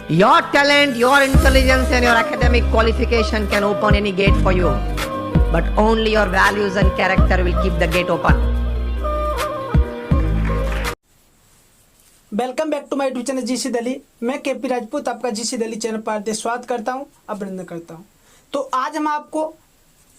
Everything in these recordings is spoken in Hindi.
Your talent, your intelligence, and your academic qualification can open any gate for you, but only your values and character will keep the gate open. Welcome back to my YouTube channel GC Delhi. मैं केपी राजपूत आपका जीसी दिल्ली चैनल पर हार्दिक स्वागत करता हूं, अभिनंदन करता हूं। तो आज हम आपको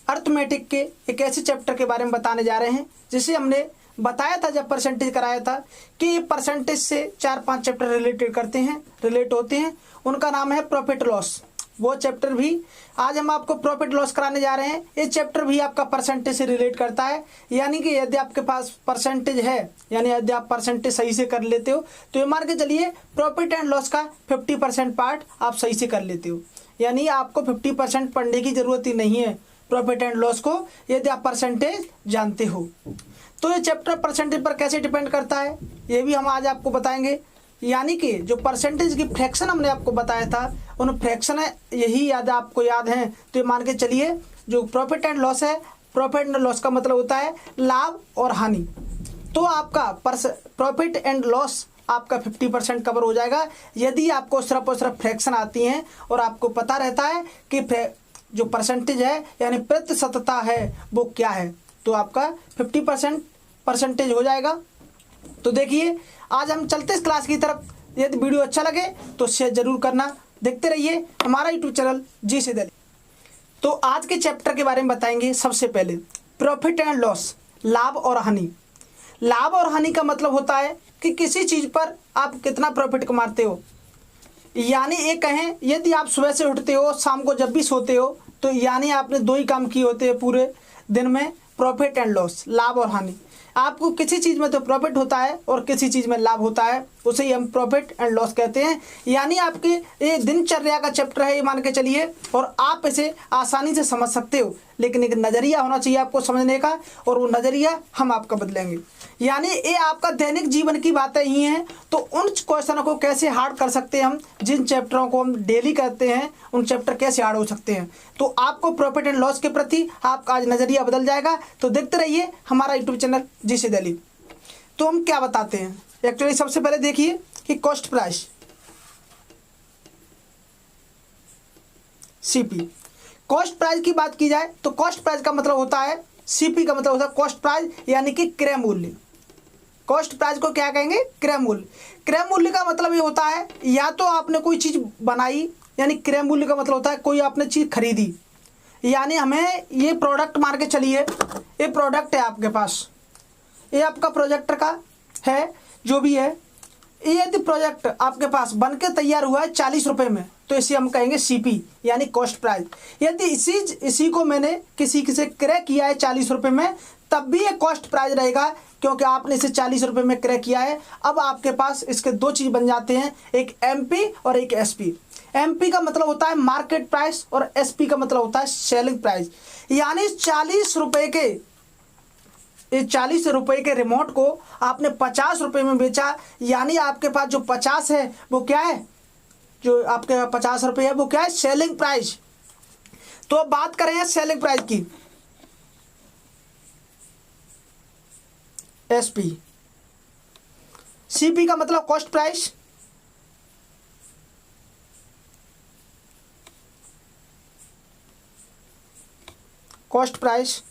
अर्थमेटिक के एक ऐसे चैप्टर के बारे में बताने जा रहे हैं जिसे हमने बताया था जब परसेंटेज कराया था कि ये परसेंटेज से 4-5 चैप्टर रिलेट होते हैं। उनका नाम है प्रॉफिट लॉस। वो चैप्टर भी आज हम आपको प्रॉफिट लॉस कराने जा रहे हैं। ये चैप्टर भी आपका परसेंटेज से रिलेट करता है, यानी कि यदि आपके पास परसेंटेज है, यानी यदि आप परसेंटेज सही से कर लेते हो तो ये मान के चलिए प्रॉफिट एंड लॉस का 50% पार्ट आप सही से कर लेते हो, यानी आपको 50% पढ़ने की जरूरत ही नहीं है प्रॉफिट एंड लॉस को, यदि आप परसेंटेज जानते हो। तो ये चैप्टर परसेंटेज पर कैसे डिपेंड करता है ये भी हम आज आपको बताएंगे, यानी कि जो परसेंटेज की फ्रैक्शन हमने आपको बताया था उन फ्रैक्शन यही आपको याद है। तो ये मान के चलिए जो प्रॉफिट एंड लॉस है, प्रॉफिट एंड लॉस का मतलब होता है लाभ और हानि। तो आपका प्रॉफिट एंड लॉस आपका 50% कवर हो जाएगा यदि आपको सिर्फ और सिर्फ फ्रैक्शन आती हैं और आपको पता रहता है कि जो परसेंटेज है यानी प्रतिशतता है वो क्या है, तो आपका 50% परसेंटेज हो जाएगा। तो देखिए आज हम चलते इस क्लास की तरफ। यदि वीडियो अच्छा लगे तो शेयर जरूर करना, देखते रहिए हमारा यूट्यूब चैनल जीसी दिल्ली। तो आज के चैप्टर के बारे में बताएंगे। सबसे पहले प्रॉफिट एंड लॉस, लाभ और हानि। लाभ और हानि का मतलब होता है कि किसी चीज़ पर आप कितना प्रॉफिट कमाते हो, यानी ये कहें यदि आप सुबह से उठते हो शाम को जब भी सोते हो तो यानी आपने 2 ही काम किए होते हैं पूरे दिन में, प्रॉफिट एंड लॉस, लाभ और हानि। आपको किसी चीज़ में तो प्रॉफिट होता है और किसी चीज़ में लाभ होता है, उसे ही हम प्रॉफिट एंड लॉस कहते हैं। यानी आपके ये दिनचर्या का चैप्टर है ये मान के चलिए, और आप इसे आसानी से समझ सकते हो, लेकिन एक नज़रिया होना चाहिए आपको समझने का, और वो नज़रिया हम आपका बदलेंगे। यानी ये आपका दैनिक जीवन की बातें ही हैं। तो उन क्वेश्चनों को कैसे हार्ड कर सकते हैं हम, जिन चैप्टरों को हम डेली करते हैं उन चैप्टर कैसे हार्ड हो सकते हैं। तो आपको प्रॉफिट एंड लॉस के प्रति आपका आज नज़रिया बदल जाएगा। तो देखते रहिए हमारा यूट्यूब चैनल जीसी दिल्ली। तो हम क्या बताते हैं एक्चुअली, सबसे पहले देखिए कि cost price, CP. Cost price की बात की जाए तो कॉस्ट प्राइस का मतलब होता है, सीपी का मतलब होता है कॉस्ट प्राइस यानी कि क्रय मूल्य। कॉस्ट प्राइस को क्या कहेंगे? क्रय मूल्य। क्रय मूल्य का मतलब ये होता है या तो आपने कोई चीज़ बनाई, यानी क्रय मूल्य का मतलब होता है कोई आपने चीज़ खरीदी, यानी हमें ये प्रोडक्ट मान के चलिए, ये प्रोडक्ट है आपके पास, ये आपका प्रोजेक्टर का है जो भी है, ये यदि प्रोजेक्ट आपके पास बन के तैयार हुआ है 40 रुपये में तो इसे हम कहेंगे सीपी यानी कॉस्ट प्राइस। यदि इसी को मैंने किसी से क्रय किया है 40 रुपये में तब भी ये कॉस्ट प्राइस रहेगा, क्योंकि आपने इसे 40 रुपये में क्रय किया है। अब आपके पास इसके 2 चीज़ बन जाते हैं, एक एमपी और एक एसपी। एमपी का मतलब होता है मार्केट प्राइस और एसपी का मतलब होता है सेलिंग प्राइस। यानी 40 रुपये के रिमोट को आपने 50 रुपये में बेचा, यानी आपके पास जो 50 है वो क्या है, जो आपके 50 रुपये है वो क्या है, सेलिंग प्राइस। तो अब बात करें सेलिंग प्राइस की, एसपी। सीपी का मतलब cost price, cost price.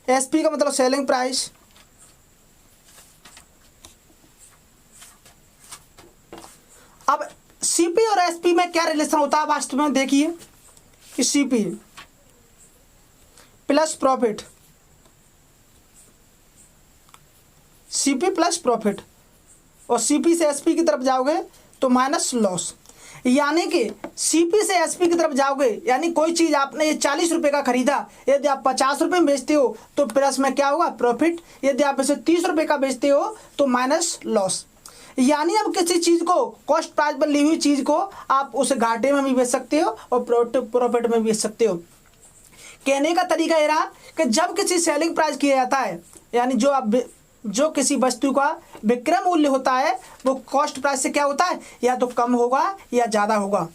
SP का मतलब सेलिंग प्राइस। अब सीपी और एसपी में क्या रिलेशन होता है वास्तव में, देखिए कि CP plus profit, CP plus profit, और सीपी से एसपी की तरफ जाओगे तो माइनस लॉस। यानी कि सीपी से एसपी की तरफ जाओगे, यानी कोई चीज़ आपने ये 40 रुपये का खरीदा, यदि आप 50 रुपये में बेचते हो तो प्लस में क्या होगा, प्रॉफिट। यदि आप इसे 30 रुपये का बेचते हो तो माइनस लॉस। यानी अब किसी चीज़ को, कॉस्ट प्राइस पर ली हुई चीज़ को आप उस घाटे में भी बेच सकते हो और प्रॉफिट में भी बेच सकते हो। कहने का तरीका ये रहा कि जब किसी सेलिंग प्राइस किया जाता है, यानी जो किसी वस्तु का विक्रय मूल्य होता है वो कॉस्ट प्राइस से क्या होता है, या तो कम होगा या ज़्यादा होगा।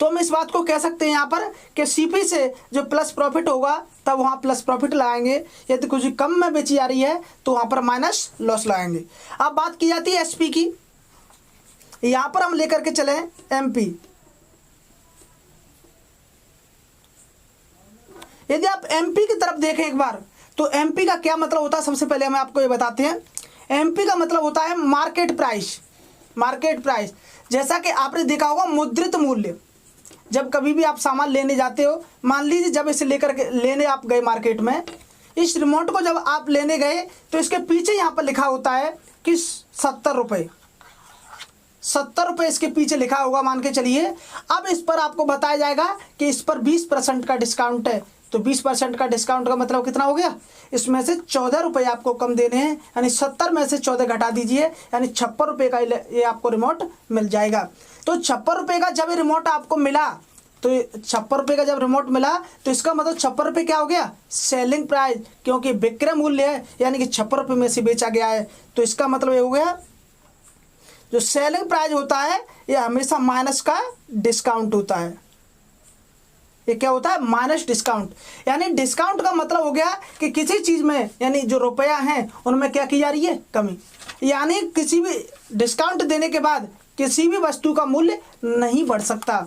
तो हम इस बात को कह सकते हैं यहाँ पर कि सीपी से जो प्लस प्रॉफिट होगा तब वहाँ प्लस प्रॉफिट लगाएंगे, यदि कुछ कम में बेची जा रही है तो वहाँ पर माइनस लॉस लगाएंगे। अब बात की जाती है एसपी की। यहां पर हम लेकर के चले एमपी। यदि आप एमपी की तरफ देखें एक बार, तो एमपी का क्या मतलब होता है, सबसे पहले हम आपको ये बताते हैं। एमपी का मतलब होता है मार्केट प्राइस। मार्केट प्राइस, जैसा कि आपने देखा होगा मुद्रित मूल्य। जब कभी भी आप सामान लेने जाते हो, मान लीजिए जब इसे लेकर के लेने आप गए मार्केट में, इस रिमोट को जब आप लेने गए तो इसके पीछे यहाँ पर लिखा होता है कि 70 रुपये, 70 रुपये इसके पीछे लिखा होगा मान के चलिए। अब इस पर आपको बताया जाएगा कि इस पर 20% का डिस्काउंट है। तो 20% का डिस्काउंट का मतलब कितना हो गया, इसमें से 14 रुपये आपको कम देने हैं, यानी 70 में से 14 घटा दीजिए, यानी 56 रुपये का ये आपको रिमोट मिल जाएगा। तो 56 रुपये का जब ये रिमोट आपको मिला, तो 56 रुपये का जब रिमोट मिला तो इसका मतलब 56 रुपये क्या हो गया, सेलिंग प्राइस, क्योंकि विक्रय मूल्य है, यानी कि 56 रुपये में से बेचा गया है। तो इसका मतलब ये हो गया, जो सेलिंग प्राइस होता है ये हमेशा माइनस का डिस्काउंट होता है। ये क्या होता है, माइनस डिस्काउंट। यानी डिस्काउंट का मतलब हो गया कि किसी चीज़ में, यानी जो रुपया हैं उनमें क्या की जा रही है, कमी। यानी किसी भी डिस्काउंट देने के बाद किसी भी वस्तु का मूल्य नहीं बढ़ सकता।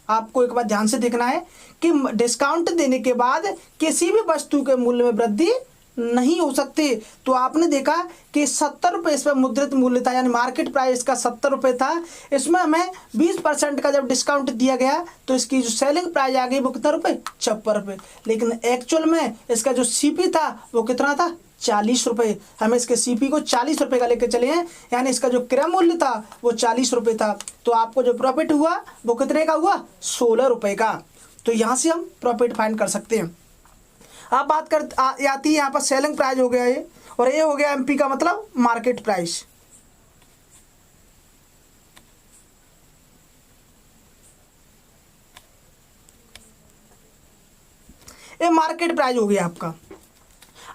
आपको एक बात ध्यान से देखना है कि डिस्काउंट देने के बाद किसी भी वस्तु के मूल्य में वृद्धि नहीं हो सकती। तो आपने देखा कि 70 रुपये इस पर मुद्रित मूल्य था, यानी मार्केट प्राइस का 70 रुपये था। इसमें हमें 20% का जब डिस्काउंट दिया गया तो इसकी जो सेलिंग प्राइस आ गई वो कितना रुपये, 56 रुपये। लेकिन एक्चुअल में इसका जो सीपी था वो कितना था, 40 रुपये। हमें इसके सीपी को 40 रुपये का लेकर चले हैं, यानी इसका जो क्रय मूल्य था वो 40 रुपये था। तो आपको जो प्रॉफिट हुआ वो कितने का हुआ, 16 रुपये का। तो यहाँ से हम प्रॉफिट फाइंड कर सकते हैं। अब बात कर आती है यहाँ पर सेलिंग प्राइस हो गया ये, और ये हो गया एमपी का मतलब मार्केट प्राइस। ये मार्केट प्राइस हो गया आपका।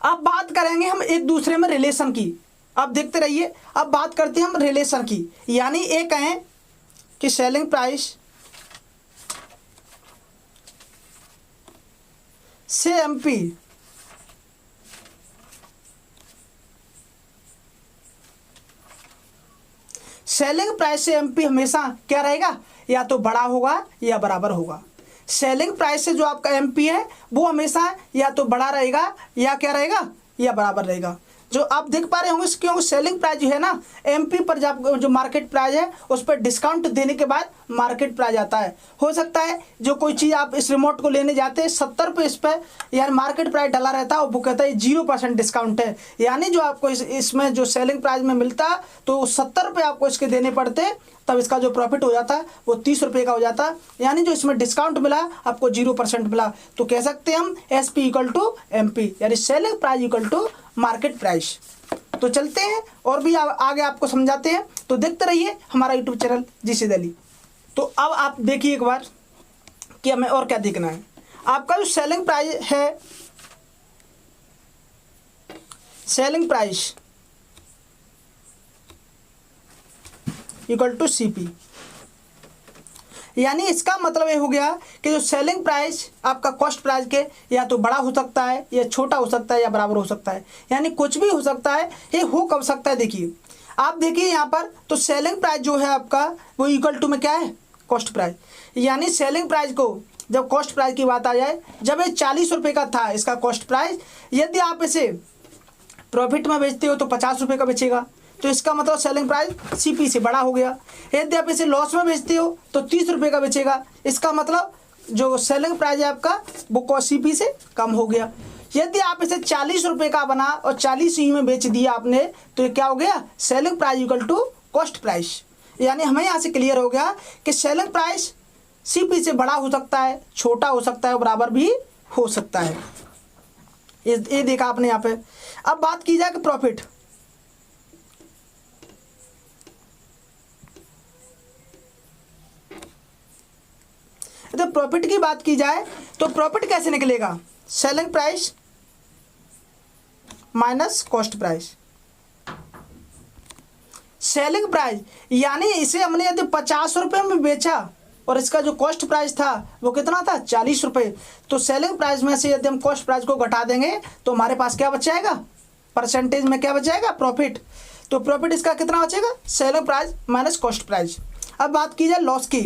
अब बात करेंगे हम एक दूसरे में रिलेशन की। अब देखते रहिए, अब बात करते हैं हम रिलेशन की। यानी ये कहें कि सेलिंग प्राइस से एमपी सेलिंग प्राइस से एमपी हमेशा क्या रहेगा, या तो बड़ा होगा या बराबर होगा। सेलिंग प्राइस से जो आपका एमपी है वो हमेशा या तो बड़ा रहेगा या क्या रहेगा, या बराबर रहेगा। जो आप देख पा रहे होंगे, क्योंकि सेलिंग प्राइस जो है ना, एमपी पर जब जो मार्केट प्राइस है उस पर डिस्काउंट देने के बाद मार्केट प्राइस आता है। हो सकता है जो कोई चीज़ आप इस रिमोट को लेने जाते हैं 70 रुपये इस पर, यानी मार्केट प्राइस डला रहता है, वो कहता है 0% डिस्काउंट है। यानी जो आपको इसमें जो सेलिंग प्राइस में मिलता तो 70 रुपये आपको इसके देने पड़ते, तब इसका जो प्रॉफिट हो जाता वो 30 रुपये का हो जाता। यानी जो इसमें डिस्काउंट मिला आपको 0% मिला। तो कह सकते हैं हम S P equal to M P, यानी selling price equal to market price. तो चलते हैं और भी आगे आपको समझाते हैं। तो देखते रहिए हमारा यूट्यूब चैनल जीसी दिल्ली। तो अब आप देखिए एक बार कि हमें और क्या देखना है। आपका जो सेलिंग प्राइस है, selling price equal to CP, यानी इसका मतलब ये हो गया कि जो सेलिंग प्राइस आपका कॉस्ट प्राइस के या तो बड़ा हो सकता है, या छोटा हो सकता है, या बराबर हो सकता है, यानी कुछ भी हो सकता है। ये हो कब सकता है, देखिए आप देखिए यहाँ पर, तो सेलिंग प्राइस जो है आपका वो इक्वल टू में क्या है, कॉस्ट प्राइस। यानी सेलिंग प्राइस को जब कॉस्ट प्राइस की बात आ जाए, जब ये 40 रुपये का था इसका कॉस्ट प्राइस, यदि आप इसे प्रॉफिट में बेचते हो तो 50 रुपये का बेचेगा, तो इसका मतलब सेलिंग प्राइस सीपी से बड़ा हो गया। यदि आप इसे लॉस में बेचते हो तो 30 रुपये का बेचेगा, इसका मतलब जो सेलिंग प्राइस है आपका वो सीपी से कम हो गया। यदि आप इसे 40 रुपये का बना और 40 ही में बेच दिया आपने, तो ये क्या हो गया, selling price equal to cost price. यानी हमें यहाँ से क्लियर हो गया कि सेलिंग प्राइस सीपी से बड़ा हो सकता है, छोटा हो सकता है, बराबर भी हो सकता है। ये देखा आपने यहाँ पे। अब बात की जाए कि प्रॉफिट, तो प्रॉफिट की बात की जाए तो प्रॉफिट कैसे निकलेगा, selling price minus cost price. Selling price यानी इसे हमने यदि 50 रुपये में बेचा और इसका जो कॉस्ट प्राइस था वो कितना था, 40 रुपये, तो सेलिंग प्राइस में से यदि हम कॉस्ट प्राइस को घटा देंगे तो हमारे पास क्या बच जाएगा, परसेंटेज में क्या बच जाएगा, प्रॉफिट। तो प्रॉफिट इसका कितना बचेगा, selling price minus cost price. अब बात की जाए लॉस की,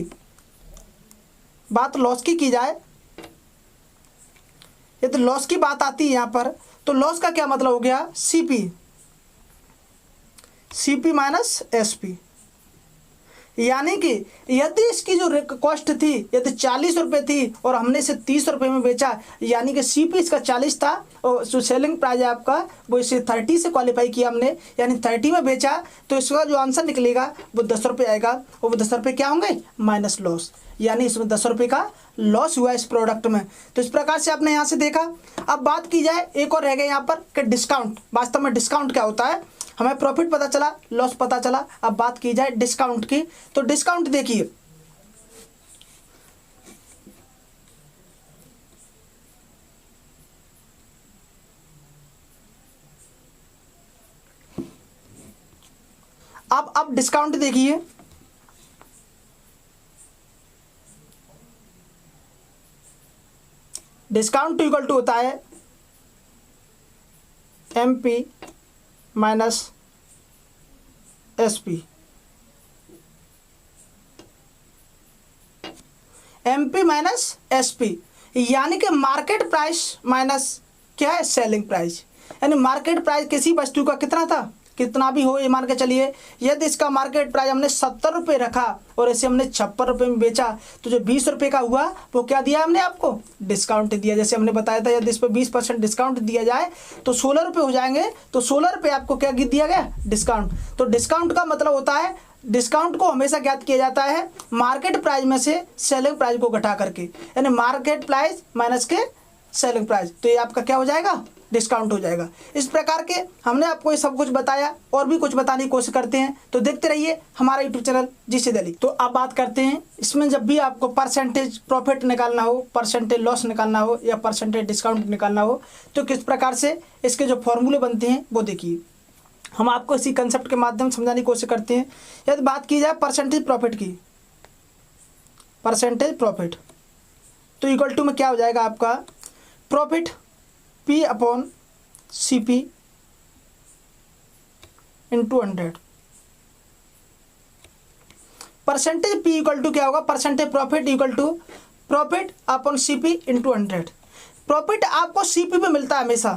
लॉस की जाए, ये तो लॉस की बात आती है यहाँ पर, तो लॉस का क्या मतलब हो गया, सीपी माइनस एसपी। यानी कि यदि इसकी जो कॉस्ट थी यदि 40 रुपये थी और हमने इसे 30 रुपये में बेचा, यानी कि सीपी इसका 40 था और जो सेलिंग प्राइस है आपका वो इसे 30 से क्वालिफाई किया हमने, यानी 30 में बेचा, तो इसका जो आंसर निकलेगा वो 10 रुपये आएगा, और वो 10 रुपये क्या होंगे, माइनस लॉस, यानी इसमें 10 रुपये का लॉस हुआ इस प्रोडक्ट में। तो इस प्रकार से आपने यहाँ से देखा। अब बात की जाए एक और रह गया यहाँ पर कि डिस्काउंट, वास्तव में डिस्काउंट क्या होता है, हमें प्रॉफिट पता चला, लॉस पता चला, अब बात की जाए डिस्काउंट की। तो डिस्काउंट देखिए, अब डिस्काउंट देखिए, डिस्काउंट इक्वल टू होता है MP minus SP. MP minus SP यानी कि मार्केट प्राइस माइनस क्या है, सेलिंग प्राइस। यानी मार्केट प्राइस किसी वस्तु का कितना था, कितना भी हो, ये मान के चलिए यदि इसका मार्केट प्राइस हमने 70 रुपये रखा और इसे हमने 56 रुपये में बेचा, तो जो 20 रुपये का हुआ वो क्या दिया हमने आपको, डिस्काउंट दिया। जैसे हमने बताया था यदि इस पर 20% डिस्काउंट दिया जाए तो 16 रुपये हो जाएंगे, तो 16 रुपये आपको क्या दिया गया, डिस्काउंट। तो डिस्काउंट का मतलब होता है, डिस्काउंट को हमेशा ज्ञात किया जाता है मार्केट प्राइस में से सेलिंग प्राइस को घटा करके, यानी मार्केट प्राइस माइनस के सेलिंग प्राइस, तो ये आपका क्या हो जाएगा, डिस्काउंट हो जाएगा। इस प्रकार के हमने आपको ये सब कुछ बताया, और भी कुछ बताने की कोशिश करते हैं, तो देखते रहिए हमारा यूट्यूब चैनल जीसी दिल्ली। तो अब बात करते हैं इसमें, जब भी आपको परसेंटेज प्रॉफिट निकालना हो, परसेंटेज लॉस निकालना हो या परसेंटेज डिस्काउंट निकालना हो, तो किस प्रकार से इसके जो फॉर्मूले बनते हैं वो देखिए। हम आपको इसी कंसेप्ट के माध्यम से समझाने की कोशिश करते हैं। यदि बात की जाए परसेंटेज प्रॉफिट की, परसेंटेज प्रॉफिट तो इक्वल टू में क्या हो जाएगा आपका, profit P upon CP into 100। Percentage P equal to क्या होगा, percentage profit equal to profit upon CP into 100। Profit आपको CP पे मिलता है हमेशा।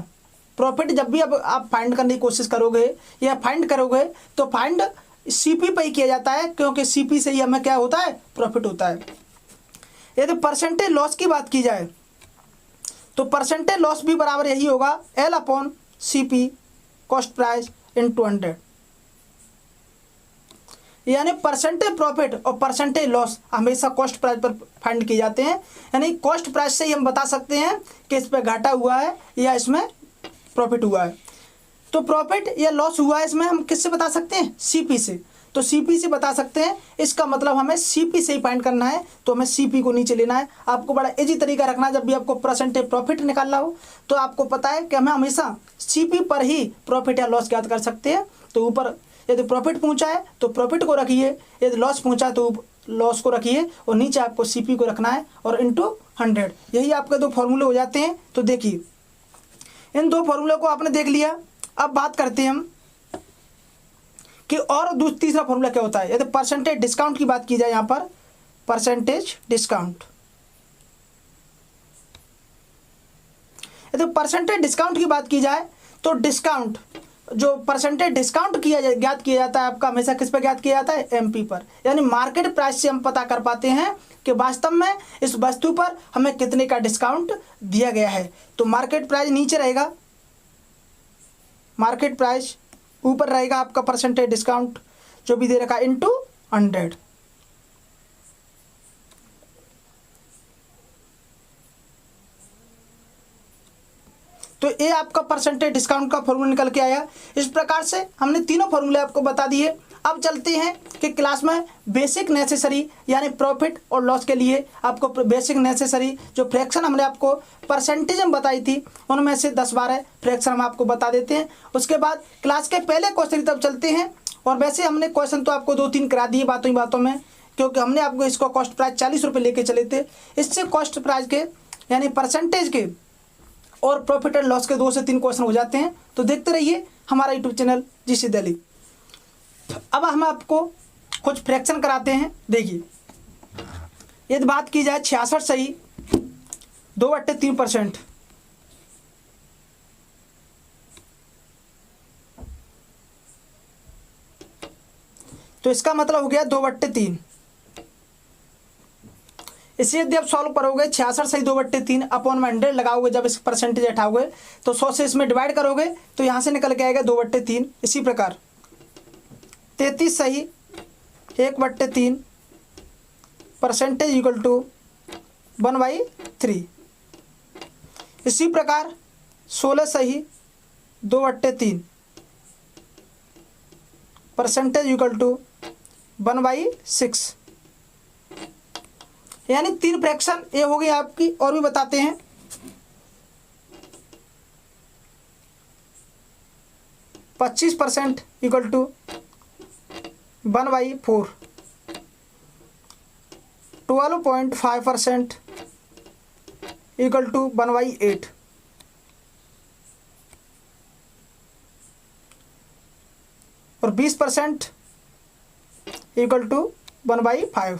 प्रॉफिट जब भी अब आप फाइंड करने की कोशिश करोगे या फाइंड करोगे तो फाइंड CP पे ही किया जाता है, क्योंकि CP से ही हमें क्या होता है, प्रॉफिट होता है। यदि परसेंटेज लॉस की बात की जाए तो परसेंटेज लॉस भी बराबर यही होगा, L upon CP cost price into 100। यानी परसेंटेज प्रॉफिट और परसेंटेज लॉस हमेशा कॉस्ट प्राइस पर फाइंड किए जाते हैं। यानी कॉस्ट प्राइस से ही हम बता सकते हैं कि इस पर घाटा हुआ है या इसमें प्रॉफिट हुआ है। तो प्रॉफिट या लॉस हुआ है इसमें हम किससे बता सकते हैं, CP से। तो CP से बता सकते हैं, इसका मतलब हमें CP से ही फाइंड करना है, तो हमें CP को नीचे लेना है। आपको बड़ा इजी तरीका रखना है, जब भी आपको परसेंटेज प्रॉफिट निकालना हो तो आपको पता है कि हमें हमेशा CP पर ही प्रॉफिट या लॉस ज्ञात कर सकते हैं। तो ऊपर यदि प्रॉफिट पहुंचा है तो प्रॉफिट को रखिए, यदि लॉस पहुंचा है तो लॉस को रखिए, और नीचे आपको CP को रखना है और इंटू 100। यही आपके दो फॉर्मूले हो जाते हैं। तो देखिए इन दो फॉर्मूले को आपने देख लिया। अब बात करते हैं हम कि और तीसरा फॉर्मूला क्या होता है। यदि परसेंटेज डिस्काउंट की बात की जाए, यहाँ पर परसेंटेज डिस्काउंट, यदि परसेंटेज डिस्काउंट की बात की जाए तो डिस्काउंट, जो परसेंटेज डिस्काउंट ज्ञात किया जाता है आपका हमेशा किस पर ज्ञात किया जाता है, एमपी पर। यानी मार्केट प्राइस से हम पता कर पाते हैं कि वास्तव में इस वस्तु पर हमें कितने का डिस्काउंट दिया गया है। तो मार्केट प्राइस नीचे रहेगा, मार्केट प्राइस ऊपर रहेगा आपका परसेंटेज डिस्काउंट जो भी दे रखा इंटू 100। तो ये आपका परसेंटेज डिस्काउंट का फॉर्मूला निकल के आया। इस प्रकार से हमने तीनों फॉर्मूले आपको बता दिए। अब चलते हैं कि क्लास में बेसिक नेसेसरी यानी प्रॉफिट और लॉस के लिए आपको बेसिक नेसेसरी जो फ्रैक्शन हमने आपको परसेंटेज में बताई थी उनमें से 10-12 फ्रैक्शन हम आपको बता देते हैं। उसके बाद क्लास के पहले क्वेश्चन की तरफ चलते हैं। और वैसे हमने क्वेश्चन तो आपको 2-3 करा दिए बातों ही बातों में, क्योंकि हमने आपको इसको कॉस्ट प्राइस 40 रुपये लेके चले थे। इससे कॉस्ट प्राइस के यानी परसेंटेज के और प्रॉफिट एंड लॉस के 2 से 3 क्वेश्चन हो जाते हैं। तो देखते रहिए हमारा यूट्यूब चैनल जीसी दिल्ली। अब हम आपको कुछ फ्रैक्शन कराते हैं। देखिए, यदि बात की जाए 66 सही 2/3%, तो इसका मतलब हो गया 2/3। इसे यदि आप सॉल्व करोगे 66 सही 2/3 अपॉन में 100 लगाओगे, जब इस परसेंटेज हटाओगे तो 100 से इसमें डिवाइड करोगे तो यहाँ से निकल के आएगा 2/3। इसी प्रकार 33 सही 1/3 परसेंटेज इक्वल टू 1/3। इसी प्रकार 16 सही 2/3 परसेंटेज इक्वल टू 1/6। यानी 3 फ्रैक्शन ये हो गई आपकी। और भी बताते हैं, 25% इक्वल टू 1/4, 12.5% इक्वल टू 1/8, और 20% इक्वल टू 1/5।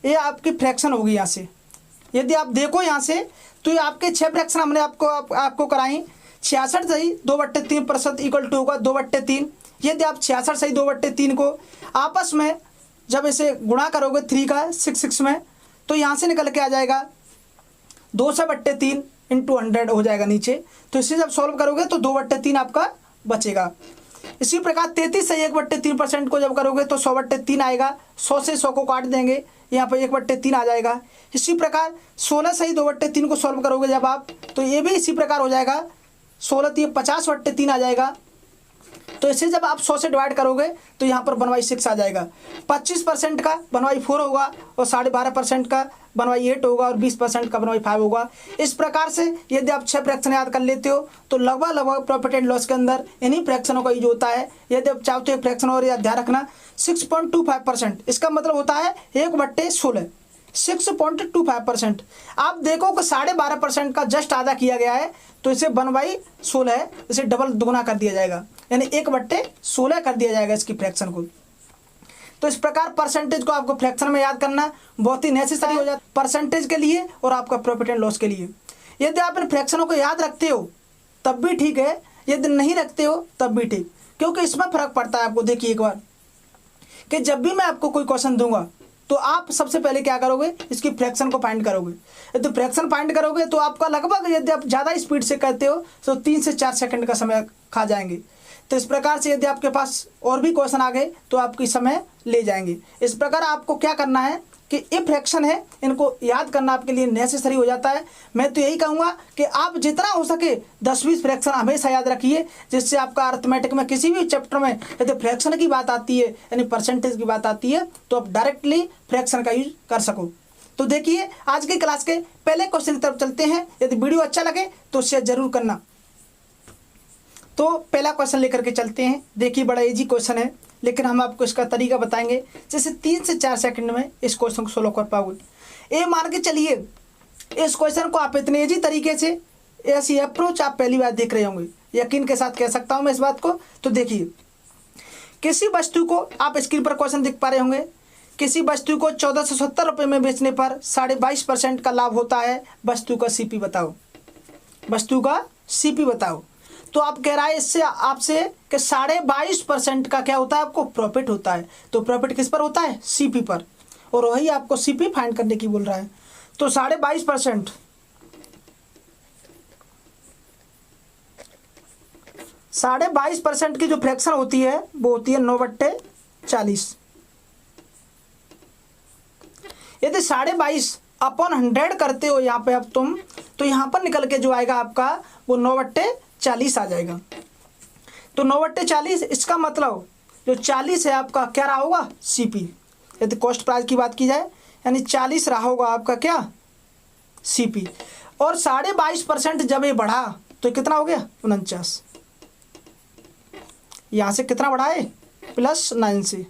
ये आपकी फ्रैक्शन होगी। यहाँ से यदि आप देखो यहाँ से तो ये आपके 6 फ्रैक्शन हमने आपको कराई। 66 सही 2/3% इक्वल टू होगा 2/3। यदि आप 66 सही 2/3 को आपस में जब इसे गुणा करोगे 3 का 6 में, तो यहाँ से निकल के आ जाएगा 2/3 इंटू 100 हो जाएगा नीचे। तो इसे जब सॉल्व करोगे तो 2/3 आपका बचेगा। इसी प्रकार 33 सही 1/3% को जब करोगे तो 100/3 आएगा। 100 से 100 को काट देंगे, यहाँ पर 1/3 आ जाएगा। इसी प्रकार 16 सही 2/3 को सॉल्व करोगे जब आप, तो ये भी इसी प्रकार हो जाएगा। 16 3 50/3 आ जाएगा। तो इसे जब आप 100 से डिवाइड करोगे तो यहाँ पर 1/6 आ जाएगा। 25% का 1/4 होगा, और 12.5% का 1/8 होगा, और 20% का 1/5 होगा। इस प्रकार से यदि आप 6 फ्रैक्शन याद कर लेते हो तो लगभग प्रॉफिट एंड लॉस के अंदर इन्हीं फ्रैक्शनों का यूज होता है। यदि आप चाहते हो फ्रैक्शन और याद ध्यान रखना 6.25%, इसका मतलब होता है 1/16, 6.25%। आप देखो कि 12.5% का जस्ट आधा किया गया है, तो इसे 1/16 है, इसे डबल दुगुना कर दिया जाएगा, यानी 1/16 कर दिया जाएगा इसकी फ्रैक्शन को। तो इस प्रकार परसेंटेज को आपको फ्रैक्शन में याद करना बहुत ही नेसेसरी हो जाता है परसेंटेज के लिए और आपका प्रॉफिट एंड लॉस के लिए। यदि आप इन फ्रैक्शनों को याद रखते हो तब भी ठीक है, यदि नहीं रखते हो तब भी ठीक, क्योंकि इसमें फर्क पड़ता है आपको। देखिए एक बार कि जब भी मैं आपको कोई क्वेश्चन दूंगा तो आप सबसे पहले क्या करोगे, इसकी फ्रैक्शन को फाइंड करोगे। यदि फ्रैक्शन फाइंड करोगे तो आपका लगभग, यदि आप ज़्यादा स्पीड से करते हो तो 3 से 4 सेकंड का समय खा जाएंगे। तो इस प्रकार से यदि आपके पास और भी क्वेश्चन आ गए तो आपकी समय ले जाएंगे। इस प्रकार आपको क्या करना है कि ये फ्रैक्शन है, इनको याद करना आपके लिए नेसेसरी हो जाता है। मैं तो यही कहूँगा कि आप जितना हो सके 10-20 फ्रैक्शन हमेशा याद रखिए, जिससे आपका अर्थमेटिक में किसी भी चैप्टर में यदि फ्रैक्शन की बात आती है, यानी परसेंटेज की बात आती है, तो आप डायरेक्टली फ्रैक्शन का यूज कर सको। तो देखिए आज की क्लास के पहले क्वेश्चन की तरफ चलते हैं। यदि वीडियो अच्छा लगे तो शेयर जरूर करना। तो पहला क्वेश्चन लेकर के चलते हैं। देखिए बड़ा इजी क्वेश्चन है, लेकिन हम आपको इसका तरीका बताएंगे जैसे 3 से 4 सेकंड में इस क्वेश्चन को सोल्व कर पाओगे। ये मान के चलिए इस क्वेश्चन को आप इतने इजी तरीके से, ऐसी अप्रोच आप पहली बार देख रहे होंगे, यकीन के साथ कह सकता हूँ मैं इस बात को। तो देखिए किसी वस्तु को, आप स्क्रीन पर क्वेश्चन देख पा रहे होंगे, किसी वस्तु को 1470 रुपये में बेचने पर 22.5% का लाभ होता है। वस्तु का सीपी बताओ, वस्तु का सीपी बताओ। तो आप कह रहा है इससे आपसे कि 22.5% का क्या होता है, आपको प्रॉफिट होता है। तो प्रॉफिट किस पर होता है, सीपी पर, और वही आपको सीपी फाइंड करने की बोल रहा है। तो 22.5%, 22.5% की जो फ्रैक्शन होती है वो होती है 9/40। यदि 22.5 अपॉन 100 करते हो यहाँ पे अब तुम, तो यहाँ पर निकल के जो आएगा आपका वो 9/40 आ जाएगा। तो 9/40, इसका मतलब जो 40 है आपका क्या रहा होगा, सीपी। यदि कॉस्ट प्राइस की बात की जाए, यानी 40 रहा होगा आपका क्या, सीपी। और 22.5% जब ये बढ़ा तो कितना हो गया, 49। यहाँ से कितना बढ़ा है, +9 से।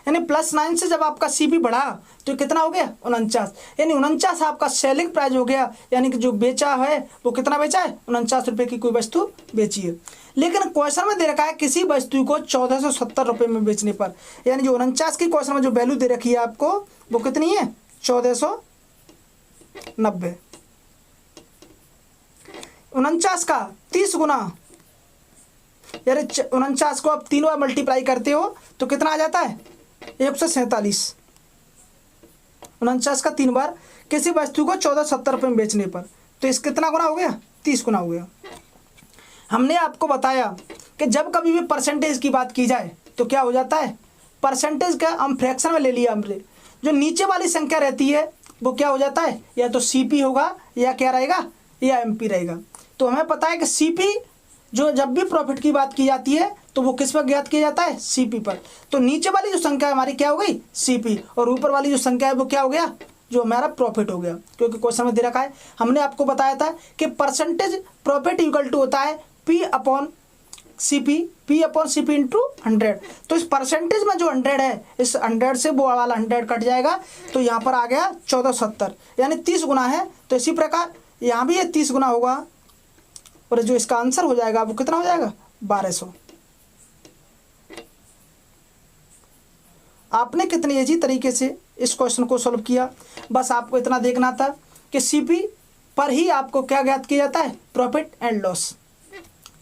यानी +9 से जब आपका CP बढ़ा तो कितना हो गया 49, यानी 49 आपका सेलिंग प्राइस हो गया, यानी कि जो बेचा है वो कितना बेचा है 49 रुपये की कोई वस्तु बेची है। लेकिन क्वेश्चन में दे रखा है किसी वस्तु को 1470 रुपये में बेचने पर, यानी जो 49 की क्वेश्चन में जो वैल्यू दे रखी है आपको वो कितनी है 1490। 49 का 30 गुना, यानी 49 को आप 3 बार मल्टीप्लाई करते हो तो कितना आ जाता है 147। 49 का 3 बार किसी वस्तु को 1470 रुपये में बेचने पर, तो इस कितना गुना हो गया 30 गुना हो गया। हमने आपको बताया कि जब कभी भी परसेंटेज की बात की जाए तो क्या हो जाता है, परसेंटेज का हम फ्रैक्शन में ले लिया हमने, जो नीचे वाली संख्या रहती है वो क्या हो जाता है, या तो CP होगा या क्या रहेगा, या MP रहेगा। तो हमें पता है कि CP जो जब भी प्रॉफिट की बात की जाती है तो वो किस पर ज्ञात किया जाता है, CP पर। तो नीचे वाली जो संख्या है हमारी क्या हो गई CP, और ऊपर वाली जो संख्या है वो क्या हो गया, जो हमारा प्रॉफिट हो गया, क्योंकि क्वेश्चन में दे रखा है। हमने आपको बताया था कि परसेंटेज प्रॉफिट इक्वल टू होता है P/CP, P/CP इंटू 100। तो इस परसेंटेज में जो 100 है, इस 100 से वो वाला 100 कट जाएगा, तो यहाँ पर आ गया 1470, यानी 30 गुना है। तो इसी प्रकार यहाँ भी ये 30 गुना होगा, और जो इसका आंसर हो जाएगा वो कितना हो जाएगा 1200। आपने कितनी ईजी तरीके से इस क्वेश्चन को सॉल्व किया, बस आपको इतना देखना था कि CP पर ही आपको क्या ज्ञात किया जाता है, प्रॉफिट एंड लॉस।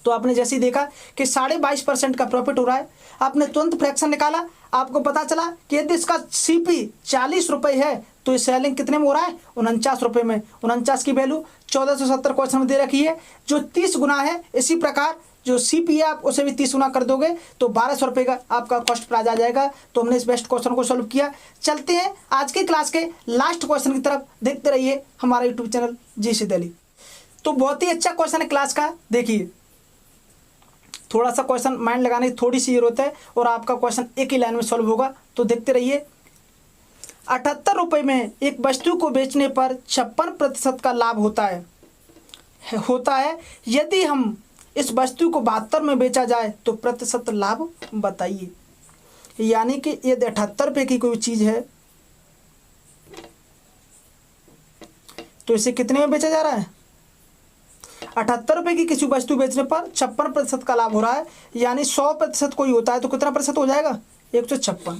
तो आपने जैसे ही देखा कि 22.5% का प्रॉफिट हो रहा है, आपने तुरंत फ्रैक्शन निकाला, आपको पता चला कि यदि इसका CP 40 रुपये है तो ये सेलिंग कितने में हो रहा है 49 रुपये में। 49 की वैल्यू 1470 क्वेश्चन में दे रखी है, जो 30 गुना है। इसी प्रकार जो CP है आप उसे भी 30 गुना कर दोगे तो 1200 रुपये का आपका कॉस्ट प्राइस आ जाएगा। तो हमने इस बेस्ट क्वेश्चन को सॉल्व किया। चलते हैं आज की क्लास के लास्ट क्वेश्चन की तरफ, देखते रहिए हमारा यूट्यूब चैनल GC दिल्ली। तो बहुत ही अच्छा क्वेश्चन है क्लास का, देखिए थोड़ा सा क्वेश्चन माइंड लगाने की थोड़ी सी जरूरत है और आपका क्वेश्चन एक ही लाइन में सॉल्व होगा, तो देखते रहिए। 78 रुपये में एक वस्तु को बेचने पर 56% का लाभ होता है। यदि हम इस वस्तु को 72 में बेचा जाए तो प्रतिशत लाभ बताइए। यानी कि यदि 78 रुपये की कोई चीज़ है तो इसे कितने में बेचा जा रहा है, 78 रुपये की किसी वस्तु बेचने पर 56% का लाभ हो रहा है। यानी 100% कोई होता है तो कितना प्रतिशत हो जाएगा 156,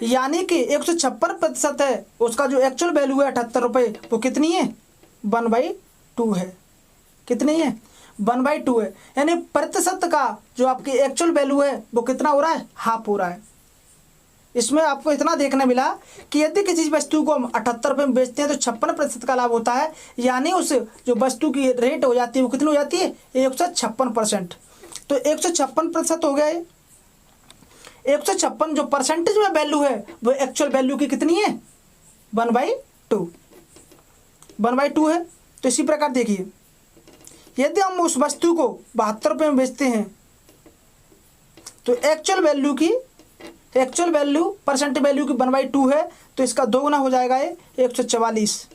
यानी कि 156% है, उसका जो एक्चुअल वैल्यू है 78 रुपये वो कितनी है 1/2 है। कितनी है 1/2 है, यानी प्रतिशत का जो आपकी एक्चुअल वैल्यू है वो कितना हो रहा है, हाफ हो रहा है। इसमें आपको इतना देखने मिला कि यदि किसी वस्तु को हम 78 रुपये में बेचते हैं तो 56% का लाभ होता है, यानी उस जो वस्तु की रेट हो जाती है वो कितनी हो जाती है 156%। तो 156% हो गया है। 156 जो परसेंटेज में वैल्यू है वो एक्चुअल वैल्यू की कितनी है 1/2 है। तो इसी प्रकार देखिए, यदि हम उस वस्तु को 72 रुपये में बेचते हैं तो एक्चुअल वैल्यू परसेंट वैल्यू की 1/2 है, तो इसका 2 गुना हो जाएगा ये 144।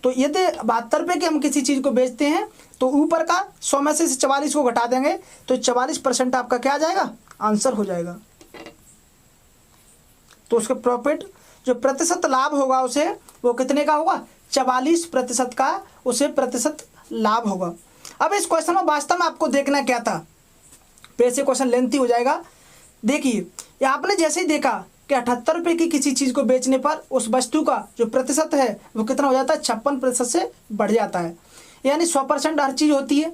तो यदि 72 रुपये की हम किसी चीज़ को बेचते हैं तो ऊपर का 100 में से 44 को घटा देंगे तो 44% आपका क्या आ जाएगा, आंसर हो जाएगा। तो उसके प्रॉफिट जो प्रतिशत लाभ होगा उसे वो कितने का होगा 44% का उसे प्रतिशत लाभ होगा। अब इस क्वेश्चन में वास्तव में आपको देखना क्या था, वैसे क्वेश्चन लेंथी हो जाएगा। देखिए यहाँ आपने जैसे ही देखा कि 78 रुपये की किसी चीज़ को बेचने पर उस वस्तु का जो प्रतिशत है वो कितना हो जाता है 56% से बढ़ जाता है। यानी 100% हर चीज़ होती है,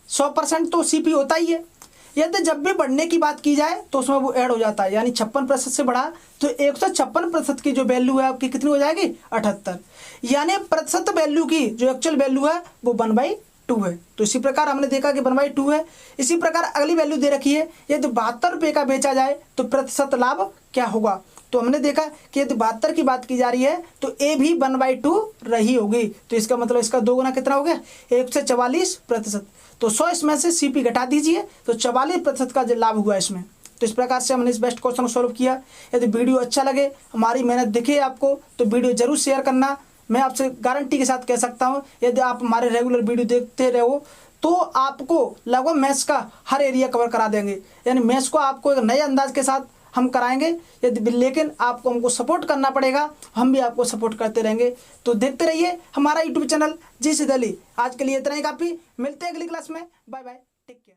100% तो CP होता ही है। यदि जब भी बढ़ने की बात की जाए तो उसमें वो ऐड हो जाता है, यानी 56% से बढ़ा तो 156% की जो वैल्यू है आपकी कितनी हो जाएगी 78, यानी प्रतिशत वैल्यू की जो एक्चुअल वैल्यू है वो 1/2 है। तो इसी प्रकार हमने देखा कि 1/2 है। इसी प्रकार अगली वैल्यू दे रखी है, यदि 72 रुपये का बेचा जाए तो प्रतिशत लाभ क्या होगा। तो हमने देखा कि यदि 72 की बात की जा रही है तो ए भी 1/2 रही होगी, तो इसका मतलब इसका 2 गुना कितना हो गया 144%। तो 100 इसमें से CP घटा दीजिए तो 44% का जो लाभ हुआ इसमें। तो इस प्रकार से हमने इस बेस्ट क्वेश्चन को सॉल्व किया। यदि वीडियो अच्छा लगे, हमारी मेहनत दिखे आपको, तो वीडियो जरूर शेयर करना। मैं आपसे गारंटी के साथ कह सकता हूँ यदि आप हमारे रेगुलर वीडियो देखते रहो तो आपको लगभग मैथ्स का हर एरिया कवर करा देंगे। यानी मैथ्स को आपको एक नए अंदाज के साथ हम कराएंगे, यदि लेकिन आपको हमको सपोर्ट करना पड़ेगा, हम भी आपको सपोर्ट करते रहेंगे। तो देखते रहिए हमारा यूट्यूब चैनल जी सी दिल्ली। आज के लिए इतना ही काफ़ी, मिलते हैं अगली क्लास में, बाय बाय, टेक केयर।